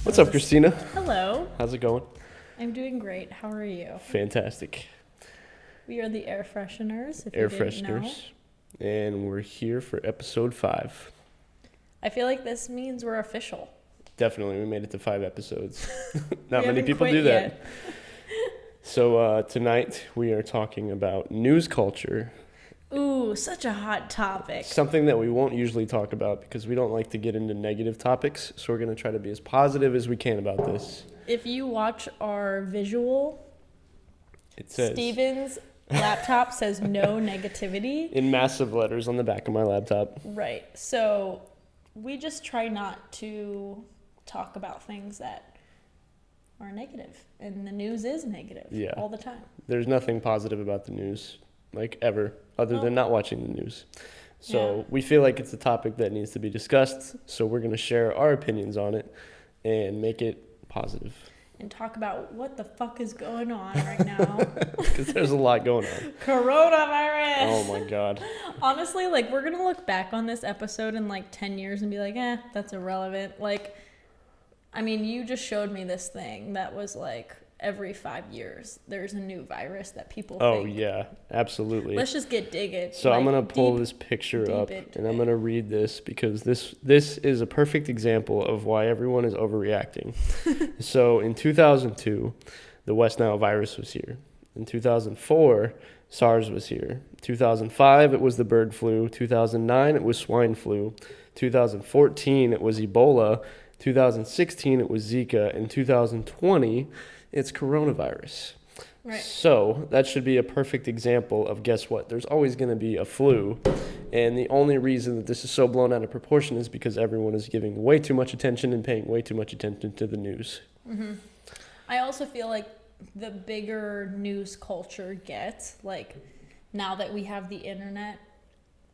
What's up, Kristina? Hello. How's it going? I'm doing great. How are you? Fantastic. We are the TheAirFresheners, if Air you didn't know. Fresheners. And we're here for episode 5. I feel like this means we're official. Definitely, we made it to 5 episodes. Not We many haven't people quit do that. yet. So tonight we are talking about news culture. Ooh, such a hot topic. Something that we won't usually talk about because we don't like to get into negative topics. So we're going to try to be as positive as we can about this. If you watch our visual, It says Steven's laptop says no negativity. in massive letters on the back of my laptop. Right. So we just try not to talk about things that are negative. And the news is negative all the time. There's nothing positive about the news, like ever, other than not watching the news. So we feel like it's a topic that needs to be discussed. So we're going to share our opinions on it and make it positive. And talk about what the fuck is going on right now. Because there's a lot going on. Coronavirus. Oh my God. Honestly, like, we're going to look back on this episode in like 10 years and be like, that's irrelevant. Like, I mean, you just showed me this thing that was like every 5 years there's a new virus that people think. Oh yeah, absolutely. Let's just get digging. So I'm going to pull this picture up and I'm going to read this because this is a perfect example of why everyone is overreacting. So in 2002, the West Nile virus was here. In 2004, SARS was here. 2005, it was the bird flu. 2009, it was swine flu. 2014, it was Ebola. 2016, it was Zika. In 2020, it's coronavirus. Right. So that should be a perfect example of, guess what? There's always going to be a flu. And the only reason that this is so blown out of proportion is because everyone is giving way too much attention and paying way too much attention to the news. Mm-hmm. I also feel like the bigger news culture gets, like, now that we have the internet,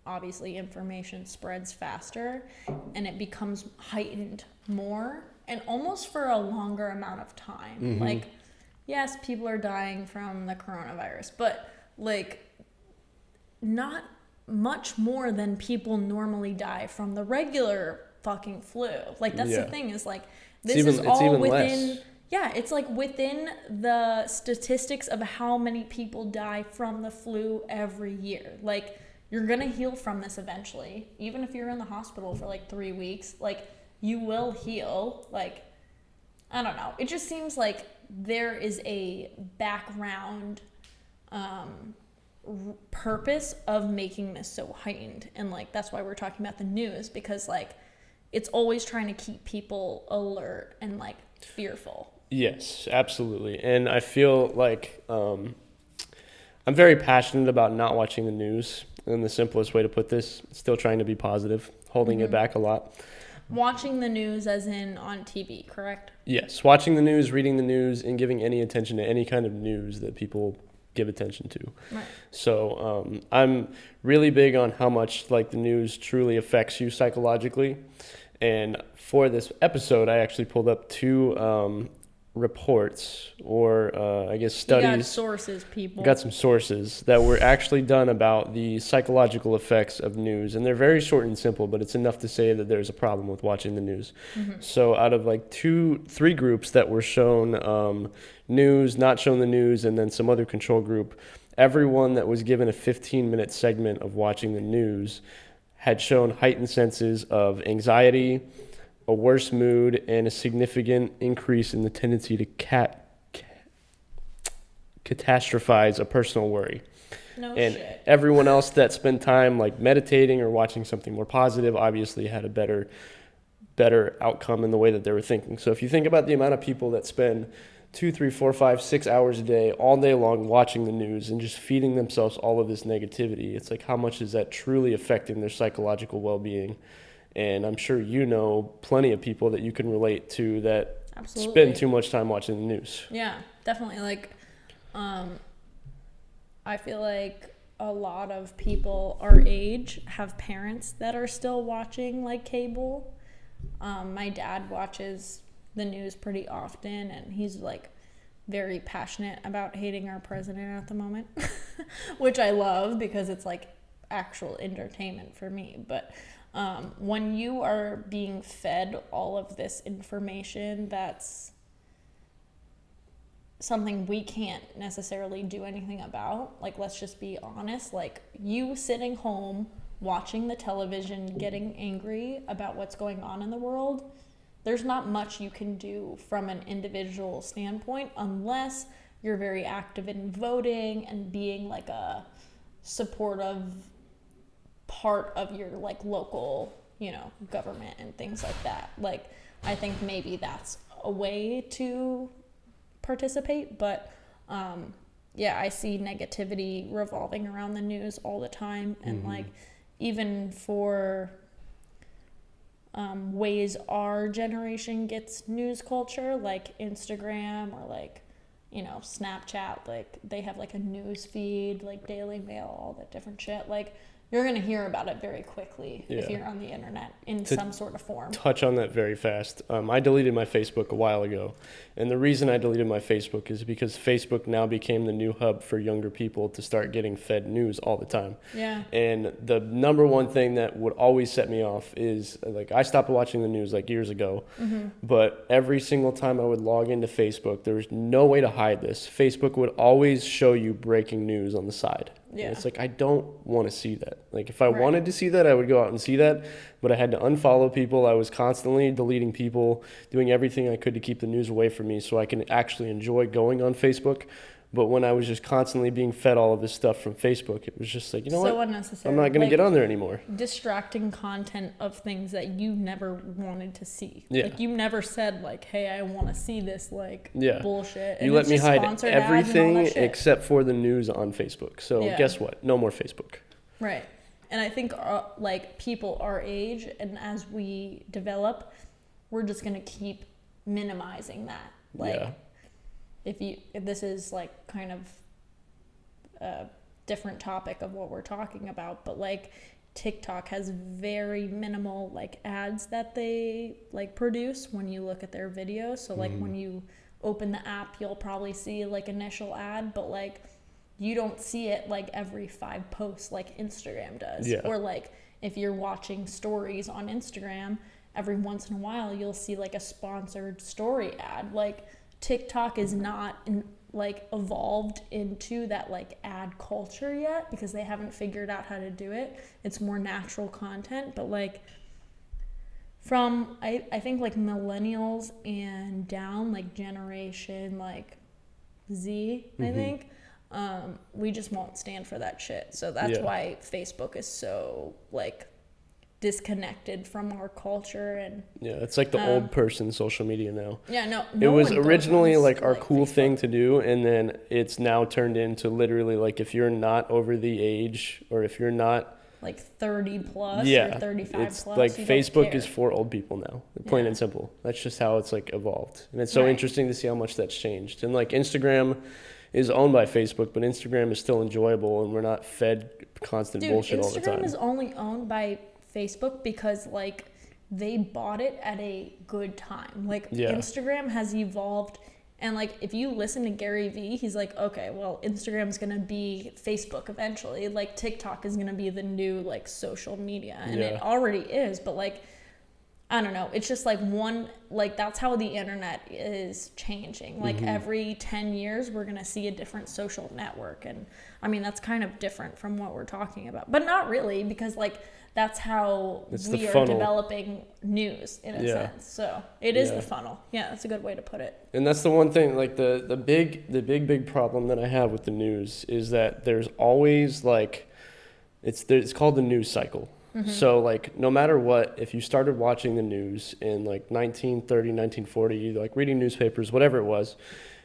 obviously information spreads faster and it becomes heightened more and almost for a longer amount of time. Mm-hmm. Like, yes, people are dying from the coronavirus, but like not much more than people normally die from the regular fucking flu. Like, that's the thing, is like, this is all within less. Yeah, it's like within the statistics of how many people die from the flu every year. Like, you're going to heal from this eventually. Even if you're in the hospital for like 3 weeks, like, you will heal. Like, I don't know. It just seems like there is a background purpose of making this so heightened. And like, that's why we're talking about the news, because like, it's always trying to keep people alert and like fearful. Yes, absolutely. And I feel like I'm very passionate about not watching the news. And the simplest way to put this, still trying to be positive, holding it back a lot. Watching the news as in on TV, correct? Yes, watching the news, reading the news, and giving any attention to any kind of news that people give attention to. Right. So I'm really big on how much like the news truly affects you psychologically. And for this episode, I actually pulled up 2 reports or I guess studies. You got sources, people. Got some sources that were actually done about the psychological effects of news, and they're very short and simple, but it's enough to say that there's a problem with watching the news. Mm-hmm. So out of like 3 groups that were shown news, not shown the news, and then some other control group, everyone that was given a 15-minute segment of watching the news had shown heightened senses of anxiety, a worse mood, and a significant increase in the tendency to catastrophize a personal worry. And shit. Everyone else that spent time like meditating or watching something more positive obviously had a better outcome in the way that they were thinking. So if you think about the amount of people that spend 2, 3, 4, 5, 6 hours a day, all day long, watching the news and just feeding themselves all of this negativity, it's like, how much is that truly affecting their psychological well-being? And I'm sure you know plenty of people that you can relate to that spend too much time watching the news. Yeah, definitely. Like, I feel like a lot of people our age have parents that are still watching like cable. My dad watches the news pretty often, and he's like very passionate about hating our president at the moment, which I love because it's like actual entertainment for me. But When you are being fed all of this information, that's something we can't necessarily do anything about. Like, let's just be honest. Like, you sitting home watching the television, getting angry about what's going on in the world, there's not much you can do from an individual standpoint unless you're very active in voting and being like a supportive part of your like local, you know, government and things like that. Like, I think maybe that's a way to participate, but yeah, I see negativity revolving around the news all the time, and like even for ways our generation gets news culture, like Instagram or like, you know, Snapchat, like they have like a news feed, like Daily Mail, all that different shit. Like, you're going to hear about it very quickly if you're on the internet in some sort of form. Touch on that very fast. I deleted my Facebook a while ago. And the reason I deleted my Facebook is because Facebook now became the new hub for younger people to start getting fed news all the time. Yeah. And the number one thing that would always set me off is, like, I stopped watching the news like years ago. But every single time I would log into Facebook, there was no way to hide this. Facebook would always show you breaking news on the side. Yeah. And it's like, I don't want to see that. Like, if I wanted to see that, I would go out and see that, but I had to unfollow people. I was constantly deleting people, doing everything I could to keep the news away from me so I can actually enjoy going on Facebook. But when I was just constantly being fed all of this stuff from Facebook, it was just like, you know what? Unnecessary. I'm not going to get on there anymore. Distracting content of things that you never wanted to see. Yeah. Like, you never said, like, hey, I want to see this, like, bullshit. And you let me hide everything except for the news on Facebook. So guess what? No more Facebook. Right. And I think, like, people our age, and as we develop, we're just going to keep minimizing that. Like, if this is like kind of a different topic of what we're talking about, but like TikTok has very minimal like ads that they like produce when you look at their videos. So like when you open the app, you'll probably see like initial ad, but like you don't see it like every 5 posts like Instagram does. Or like if you're watching stories on Instagram, every once in a while you'll see like a sponsored story ad. Like, TikTok is not like evolved into that like ad culture yet because they haven't figured out how to do it. It's more natural content, but like from I think like millennials and down, like generation like Z, I think, we just won't stand for that shit. So that's why Facebook is so like disconnected from our culture. And it's like the old person social media now. No it was originally like our cool Facebook thing to do, and then it's now turned into literally like if you're not over the age, or if you're not like 30 plus or 35 it's plus, like Facebook is for old people now, plain and simple. That's just how it's like evolved, and it's so interesting to see how much that's changed. And like Instagram is owned by Facebook, but Instagram is still enjoyable, and we're not fed constant bullshit all the time. Instagram is only owned by Facebook because like they bought it at a good time. Like Instagram has evolved, and like if you listen to Gary Vee, he's like, okay, well, Instagram's gonna be Facebook eventually. Like TikTok is gonna be the new like social media, and it already is. But like, I don't know. It's just like that's how the internet is changing. Like every 10 years, we're going to see a different social network. And I mean, that's kind of different from what we're talking about, but not really, because like that's how we are developing news in a sense. So it is the funnel. Yeah, that's a good way to put it. And that's the one thing, like the big problem that I have with the news is that there's always like, it's called the news cycle. So like no matter what, if you started watching the news in like 1930, 1940, like reading newspapers, whatever it was,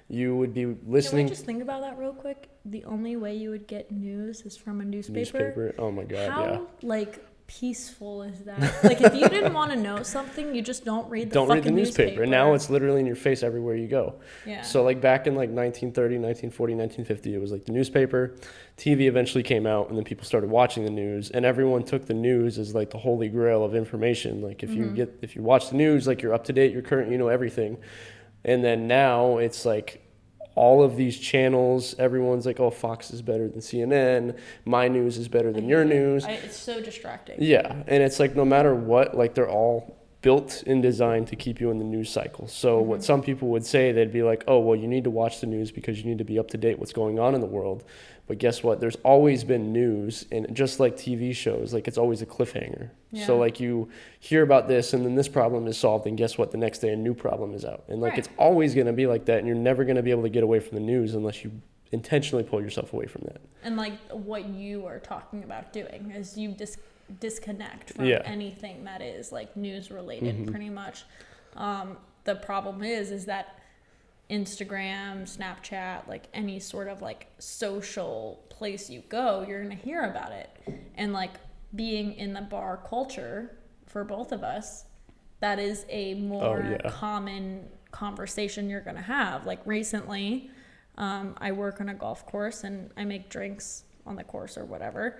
you would be listening. Can we just think about that real quick? The only way you would get news is from a newspaper. Oh my God, How like peaceful is that? Like if you didn't want to know something, you just don't read the newspaper. And now it's literally in your face everywhere you go. So like back in like 1930, 1940, 1950, it was like the newspaper. TV eventually came out, and then people started watching the news, and everyone took the news as like the holy grail of information. Like if you watch the news, like you're up to date, you're current, you know everything. And then now it's like all of these channels. Everyone's like, oh, Fox is better than CNN. My news is better than your news. It's so distracting. Yeah. And it's like, no matter what, like they're all built and designed to keep you in the news cycle. So what some people would say, they'd be like, oh, well, you need to watch the news because you need to be up to date what's going on in the world. But guess what? There's always been news, and just like TV shows, like it's always a cliffhanger. Yeah. So like you hear about this, and then this problem is solved, and guess what? The next day a new problem is out. And like it's always going to be like that, and you're never going to be able to get away from the news unless you intentionally pull yourself away from that. And like what you are talking about doing is you disconnect from anything that is like news related, pretty much. The problem is that Instagram, Snapchat, like any sort of like social place you go, you're gonna hear about it. And like being in the bar culture for both of us, that is a more common conversation you're gonna have. Like recently, I work on a golf course and I make drinks on the course or whatever.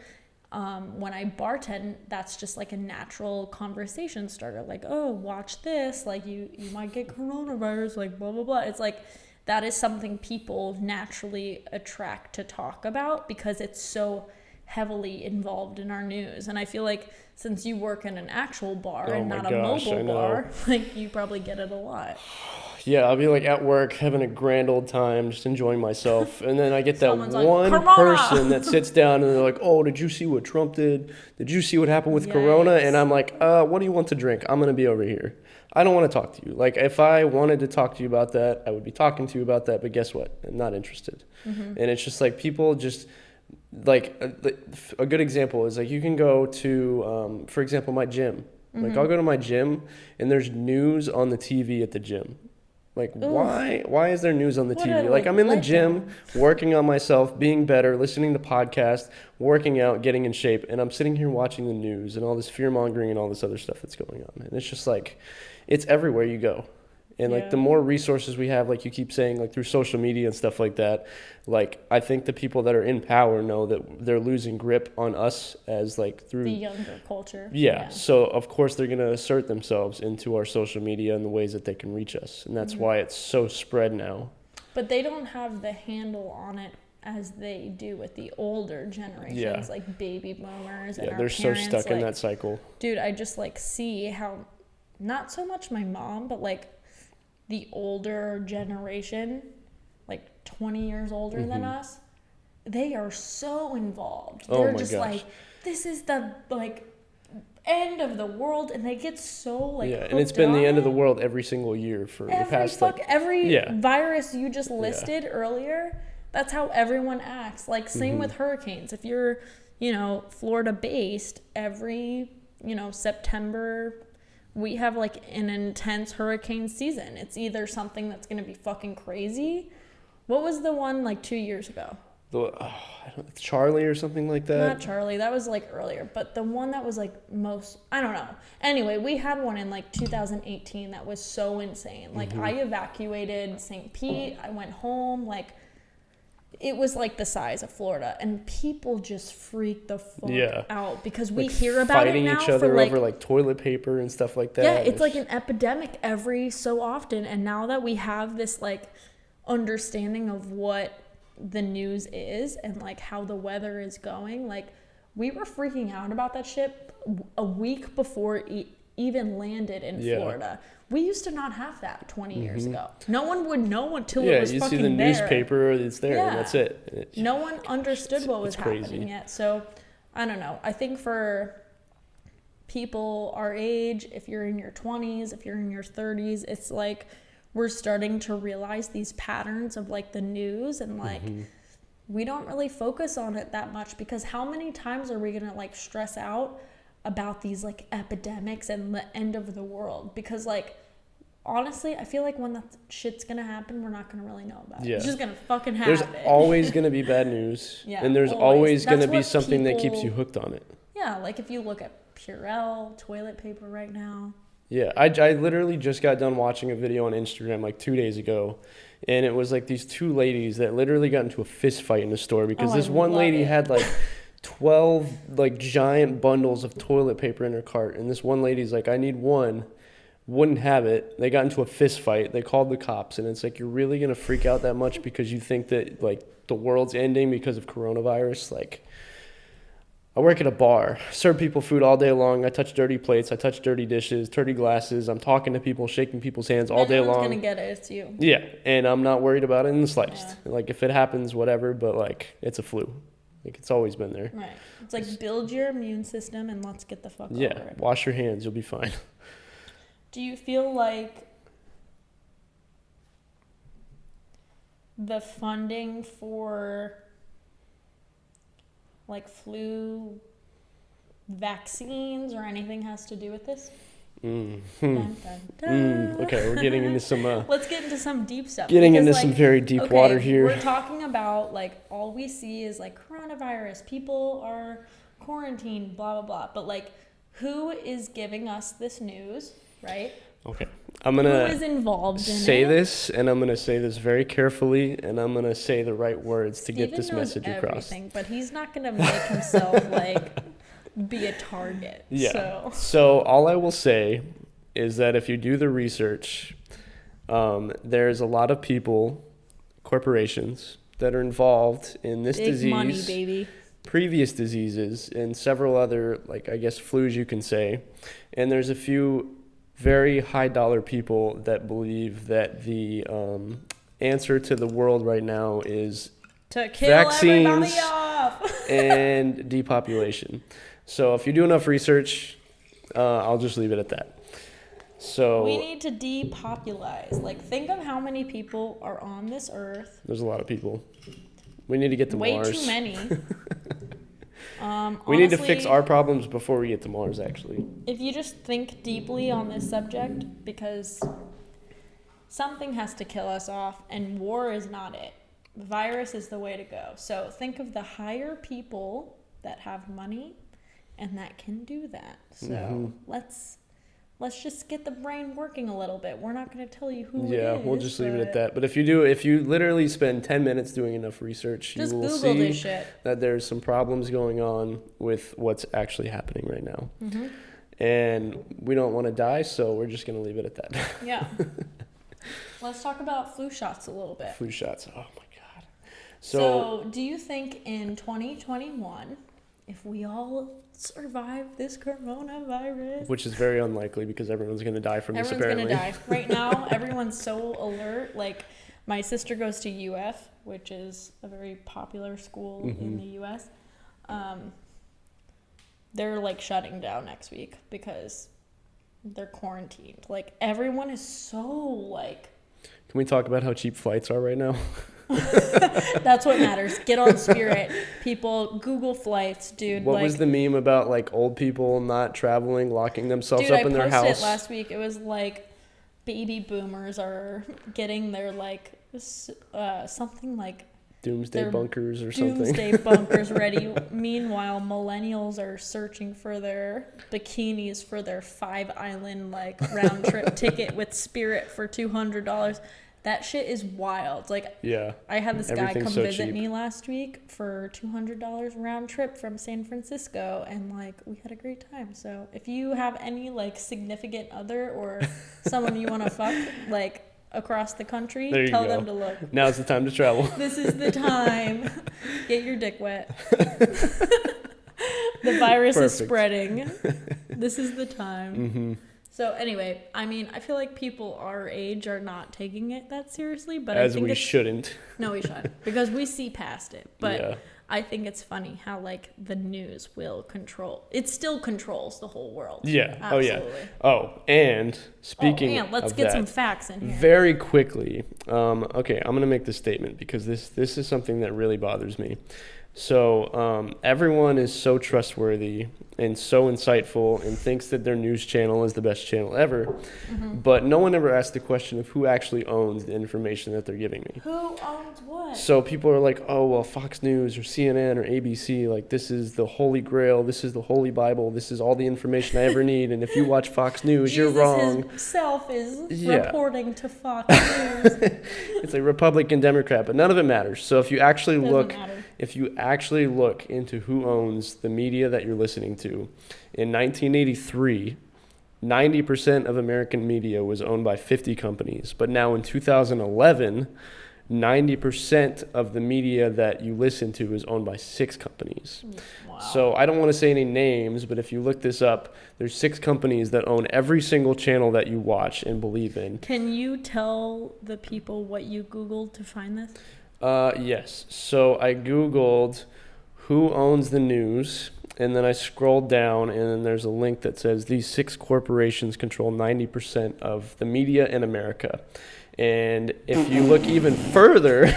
When I bartend, that's just like a natural conversation starter. Like, oh, watch this. Like you might get coronavirus, like blah, blah, blah. It's like, that is something people naturally attract to talk about because it's so heavily involved in our news. And I feel like since you work in an actual bar and not a mobile bar, like you probably get it a lot. Yeah, I'll be like at work having a grand old time, just enjoying myself. And then I get that one person that sits down and they're like, oh, did you see what Trump did? Did you see what happened with Corona? And I'm like, what do you want to drink? I'm going to be over here. I don't want to talk to you. Like if I wanted to talk to you about that, I would be talking to you about that. But guess what? I'm not interested. And it's just like people just like a good example is like you can go to, for example, my gym. Like I'll go to my gym and there's news on the TV at the gym. Like, why is there news on the TV? Like, I'm in the gym, working on myself, being better, listening to podcasts, working out, getting in shape, and I'm sitting here watching the news and all this fear-mongering and all this other stuff that's going on. And it's just like, it's everywhere you go. And, like, the more resources we have, like you keep saying, like, through social media and stuff like that, like, I think the people that are in power know that they're losing grip on us as, like, through... the younger culture. Yeah. So, of course, they're going to assert themselves into our social media and the ways that they can reach us. And that's why it's so spread now. But they don't have the handle on it as they do with the older generations, like baby boomers and our they're parents. So stuck in that cycle. Dude, I just, like, see how... not so much my mom, but, like... the older generation, like 20 years older than us, they are so involved. They're just like, this is the like end of the world, and they get so like and it's been the end of the world every single year for the past every virus you just listed earlier. That's how everyone acts. Like same with hurricanes. If you're, Florida based, every September. We have, like, an intense hurricane season. It's either something that's going to be fucking crazy. What was the one, like, 2 years ago? Charlie or something like that? Not Charlie. That was, like, earlier. But the one that was, like, I don't know. Anyway, we had one in, like, 2018 that was so insane. Like, I evacuated St. Pete. I went home. Like, it was like the size of Florida, and people just freak the fuck out because we hear about it now. Fighting each other over like toilet paper and stuff like that. Yeah, it's like an epidemic every so often. And now that we have this like understanding of what the news is and like how the weather is going, like we were freaking out about that shit a week before it even landed in Florida. We used to not have that 20 years ago. No one would know until it was fucking there. Yeah, you see the newspaper, it's there, and that's it. No one understood what was happening yet. So, I don't know. I think for people our age, if you're in your 20s, if you're in your 30s, it's like we're starting to realize these patterns of like the news and like we don't really focus on it that much because how many times are we going to like stress out about these like epidemics and the end of the world? Because like honestly, I feel like when that shit's gonna happen, we're not gonna really know about it. It's just gonna fucking happen. There's always gonna be bad news, and there's always gonna be something that keeps you hooked on it. Yeah, like if you look at Purell toilet paper right now. Yeah, I literally just got done watching a video on Instagram like 2 days ago, and it was like these two ladies that literally got into a fist fight in the store because this one lady had like 12 like giant bundles of toilet paper in her cart, and this one lady's like, I need one. wouldn't have it. They got into a fist fight. They called the cops, and it's like, you're really gonna freak out that much because you think that like the world's ending because of coronavirus? Like, I work at a bar, serve people food all day long. I touch dirty plates, I touch dirty dishes, dirty glasses. I'm talking to people, shaking people's hands all day long. Anyone's gonna get it. It's you. Yeah, and I'm not worried about it in the slightest. Yeah. Like, if it happens, whatever. But like, it's a flu. Like, it's always been there. Right. It's like, build your immune system and let's get the fuck over it. Yeah. Wash your hands. You'll be fine. Do you feel like the funding for like flu vaccines or anything has to do with this? Dun, dun, dun. Okay, we're getting into some let's get into some deep stuff. Getting into some very deep water here. We're talking about like all we see is like coronavirus, people are quarantined, blah blah blah. But like, who is giving us this news, right? Okay. I'm going to who is involved in say this, and I'm going to say this very carefully, and I'm going to say the right words to get this message across. But he's not going to make himself like be a target. Yeah. So all I will say is that if you do the research, there's a lot of people, corporations, that are involved in this disease, money, baby, previous diseases, and several other, like, I guess, flus you can say. And there's a few very high dollar people that believe that the answer to the world right now is to kill vaccines everybody off and depopulation. So if you do enough research, I'll just leave it at that. So we need to depopulize. Like, think of how many people are on this earth. There's a lot of people. We need to get to Mars. Way too many. We need to fix our problems before we get to Mars, actually. If you just think deeply on this subject, because something has to kill us off, and war is not it. The virus is the way to go. So think of the higher people that have money and that can do that. So let's just get the brain working a little bit. We're not going to tell you who it is. Yeah, we'll just leave it at that. But if you literally spend 10 minutes doing enough research, you will see that there's some problems going on with what's actually happening right now. Mm-hmm. And we don't want to die, so we're just going to leave it at that. Yeah. Let's talk about flu shots a little bit. Flu shots. Oh, my God. So do you think in 2021, if we all survive this coronavirus, which is very unlikely because everyone's going to die from this, apparently. Everyone's going to die. Right now, everyone's so alert. Like, my sister goes to UF, which is a very popular school in the US. They're, like, shutting down next week because they're quarantined. Like, everyone is so, like... Can we talk about how cheap flights are right now? That's what matters. Get on Spirit. People, Google flights, dude. What was the meme about, like, old people not traveling, locking themselves up in their house? I posted it last week. It was like baby boomers are getting their, like, something like doomsday bunkers or something. Doomsday bunkers ready. Meanwhile, millennials are searching for their bikinis for their 5-island, like, round trip ticket with Spirit for $200. That shit is wild. Like, yeah, I had this guy come visit me last week for $200 round trip from San Francisco, and, like, we had a great time. So if you have any, like, significant other or someone you want to fuck, like, across the country, tell them to look. Now's the time to travel. This is the time. Get your dick wet. The virus is spreading. This is the time. Mm-hmm. So anyway, I mean, I feel like people our age are not taking it that seriously, but I think we shouldn't. No, we shouldn't, because we see past it. But I think it's funny how, like, the news will control. It still controls the whole world. Yeah. Absolutely. And speaking of let's get some facts in here. Very quickly. Okay, I'm gonna make this statement because this is something that really bothers me. So everyone is so trustworthy and so insightful and thinks that their news channel is the best channel ever. Mm-hmm. But no one ever asked the question of who actually owns the information that they're giving me. Who owns what? So people are like, oh, well, Fox News or CNN or ABC, like, this is the holy grail. This is the holy Bible. This is all the information I ever need. And if you watch Fox News, you're wrong. Jesus himself is reporting to Fox News. It's like Republican, Democrat, but none of it matters. So if you actually look into who owns the media that you're listening to, in 1983, 90% of American media was owned by 50 companies. But now in 2011, 90% of the media that you listen to is owned by 6 companies. Wow. So I don't want to say any names, but if you look this up, there's 6 companies that own every single channel that you watch and believe in. Can you tell the people what you Googled to find this? Yes. So I Googled who owns the news, and then I scrolled down, and then there's a link that says these 6 corporations control 90% of the media in America. And if you look even further,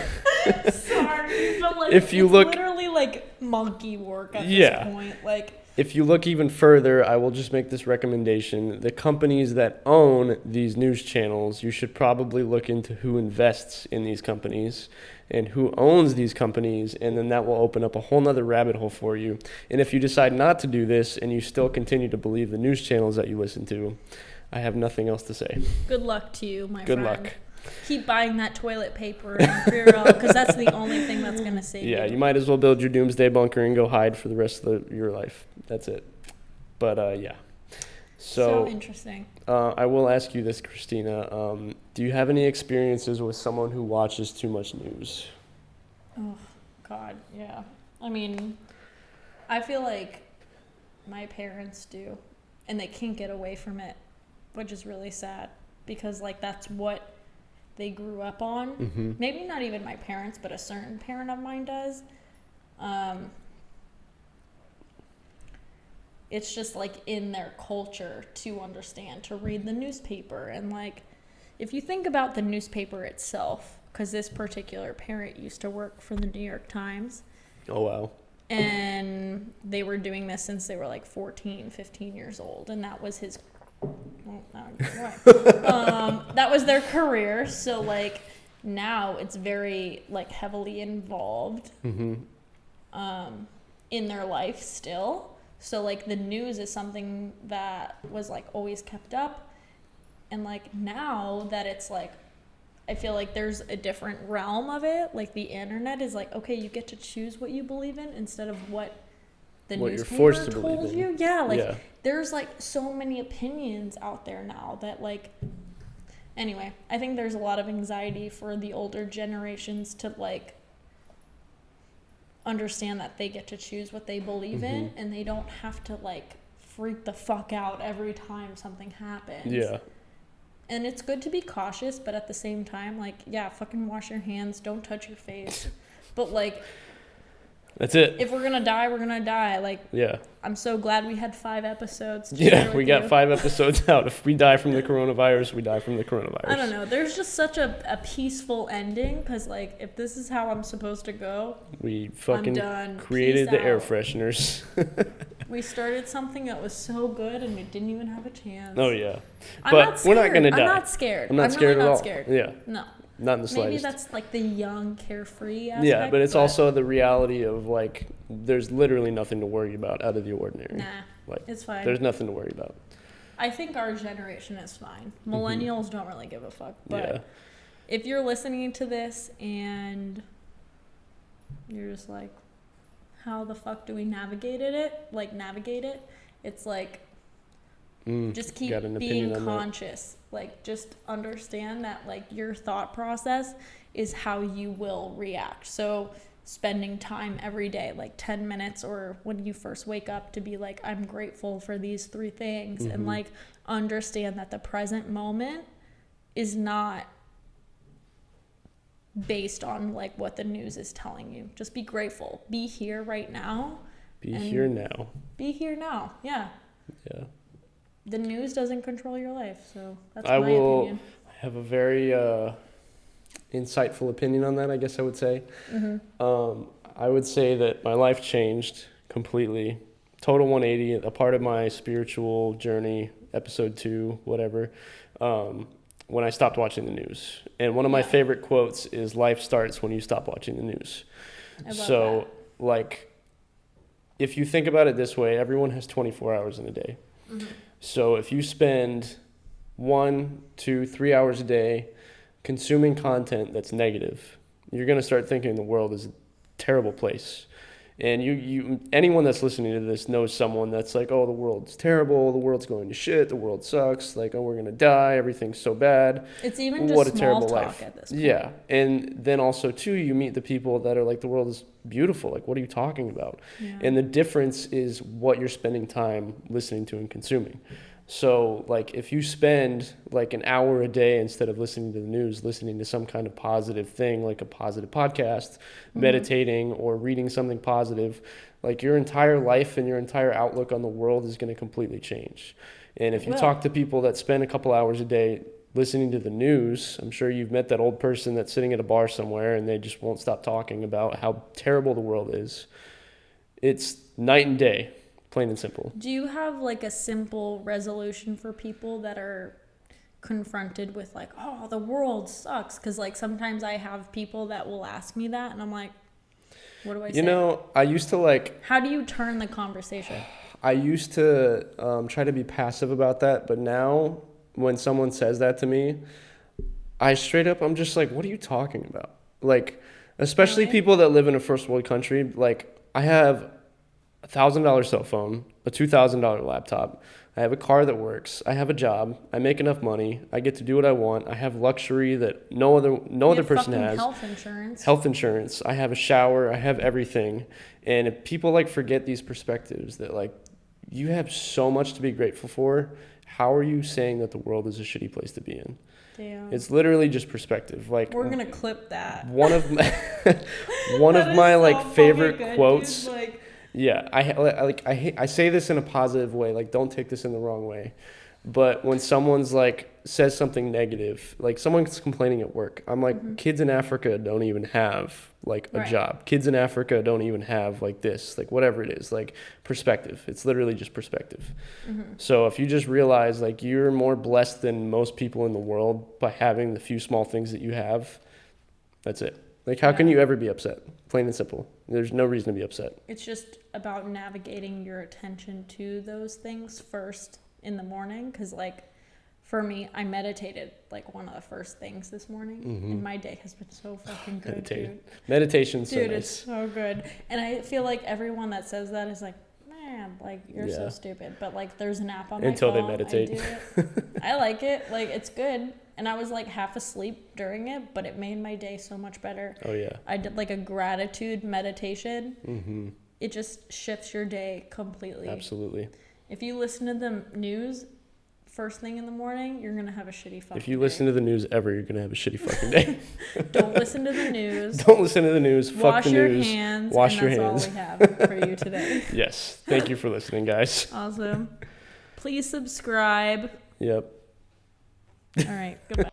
sorry, but like if you it's look, literally like monkey work at this point. Like, if you look even further, I will just make this recommendation. The companies that own these news channels, you should probably look into who invests in these companies and who owns these companies, and then that will open up a whole nother rabbit hole for you. And if you decide not to do this and you still continue to believe the news channels that you listen to, I have nothing else to say. Good luck to you, my friend. Good luck. Keep buying that toilet paper and Purell, because that's the only thing that's going to save you. Yeah, you might as well build your doomsday bunker and go hide for the rest of your life. That's it. But, yeah. So interesting. I will ask you this, Kristina. Do you have any experiences with someone who watches too much news? Oh, God, yeah. I mean, I feel like my parents do, and they can't get away from it, which is really sad, because, like, that's what they grew up on. Mm-hmm. Maybe not even my parents, but a certain parent of mine does. It's just like in their culture to understand, to read the newspaper. And like, if you think about the newspaper itself, because this particular parent used to work for the New York Times. Oh, wow. And they were doing this since they were like 14, 15 years old. And that was his that was their career. So like now it's very like heavily involved in their life still. So like the news is something that was like always kept up, and like now that it's like, I feel like there's a different realm of it. Like the internet is like, okay, you get to choose what you believe in instead of what the newspaper told you. Yeah, like there's like so many opinions out there now that like, anyway, I think there's a lot of anxiety for the older generations to like understand that they get to choose what they believe in, and they don't have to like freak the fuck out every time something happens. Yeah. And it's good to be cautious, but at the same time, like, yeah, fucking wash your hands, don't touch your face. But like, that's it. If we're gonna die, we're gonna die. Like, yeah. I'm so glad we had 5 episodes. Yeah, we got 5 episodes out. If we die from the coronavirus, we die from the coronavirus. I don't know. There's just such a peaceful ending, because like, if this is how I'm supposed to go, we fucking I'm done. Created the air fresheners. We started something that was so good, and it didn't even have a chance. Oh yeah, but we're not gonna die. I'm not scared. I'm not scared really at all. Scared. Yeah. No. Not in the slightest. Maybe that's like the young, carefree aspect. Yeah, but it's also the reality of like, there's literally nothing to worry about out of the ordinary. Nah, like, it's fine. There's nothing to worry about. I think our generation is fine. Millennials don't really give a fuck. But if you're listening to this and you're just like, how the fuck do we navigate it? Like, navigate it? It's like, just keep being conscious. Like, just understand that like your thought process is how you will react. So spending time every day, like 10 minutes or when you first wake up, to be like, I'm grateful for these 3 things, and like understand that the present moment is not based on like what the news is telling you. Just be grateful. Be here right now. Be here now. Be here now. Yeah. Yeah. The news doesn't control your life, so that's my opinion. I have a very insightful opinion on that, I guess I would say. I would say that my life changed completely. Total 180, a part of my spiritual journey, episode 2, whatever, when I stopped watching the news. And one of my favorite quotes is, life starts when you stop watching the news. I love that. Like, if you think about it this way, everyone has 24 hours in a day. So if you spend 1, 2, 3 hours a day consuming content that's negative, you're going to start thinking the world is a terrible place. And you anyone that's listening to this knows someone that's like, oh, the world's terrible, the world's going to shit, the world sucks, like, oh, we're gonna die, everything's so bad. It's even just small talk at this point. Yeah, and then also too, you meet the people that are like, the world is beautiful. Like, what are you talking about? Yeah. And the difference is what you're spending time listening to and consuming. So, like, if you spend like an hour a day instead of listening to the news, listening to some kind of positive thing, like a positive podcast, meditating, or reading something positive, like, your entire life and your entire outlook on the world is going to completely change. And if you talk to people that spend a couple hours a day listening to the news, I'm sure you've met that old person that's sitting at a bar somewhere and they just won't stop talking about how terrible the world is. It's night and day. Plain and simple. Do you have like a simple resolution for people that are confronted with like, oh, the world sucks? Because like sometimes I have people that will ask me that and I'm like, what do I say? You know, I used to like... How do you turn the conversation? I used to try to be passive about that, but now when someone says that to me, I'm just like, what are you talking about? Like, especially people that live in a first world country, like, I have $1,000 cell phone, a $2,000 laptop. I have a car that works. I have a job. I make enough money. I get to do what I want. I have luxury that no other person has. Health insurance. I have a shower. I have everything. And if people like forget these perspectives that like, you have so much to be grateful for. How are you saying that the world is a shitty place to be in? Damn. It's literally just perspective. Like, we're gonna clip that. One of my like favorite quotes. Dude, like, yeah, I say this in a positive way. Like, don't take this in the wrong way. But when someone's like says something negative, like someone's complaining at work, I'm like, kids in Africa don't even have like a job. Kids in Africa don't even have like this, like whatever it is, like perspective. It's literally just perspective. So if you just realize like you're more blessed than most people in the world by having the few small things that you have, that's it. Like, how can you ever be upset? Plain and simple. There's no reason to be upset. It's just about navigating your attention to those things first in the morning. Because, like, for me, I meditated, like, one of the first things this morning. And my day has been so fucking good, dude. Meditation's so nice. Dude, it's so good. And I feel like everyone that says that is like, man, like, you're so stupid. But, like, there's an app on my phone. Until they meditate. I do it. I like it. Like, it's good. And I was like half asleep during it, but it made my day so much better. Oh, yeah. I did like a gratitude meditation. It just shifts your day completely. Absolutely. If you listen to the news first thing in the morning, you're going to have a shitty fucking day. If you listen to the news ever, you're going to have a shitty fucking day. Don't listen to the news. Don't listen to the news. Fuck the news. Wash your hands. Wash your hands. That's all we have for you today. Yes. Thank you for listening, guys. Awesome. Please subscribe. Yep. All right. Goodbye.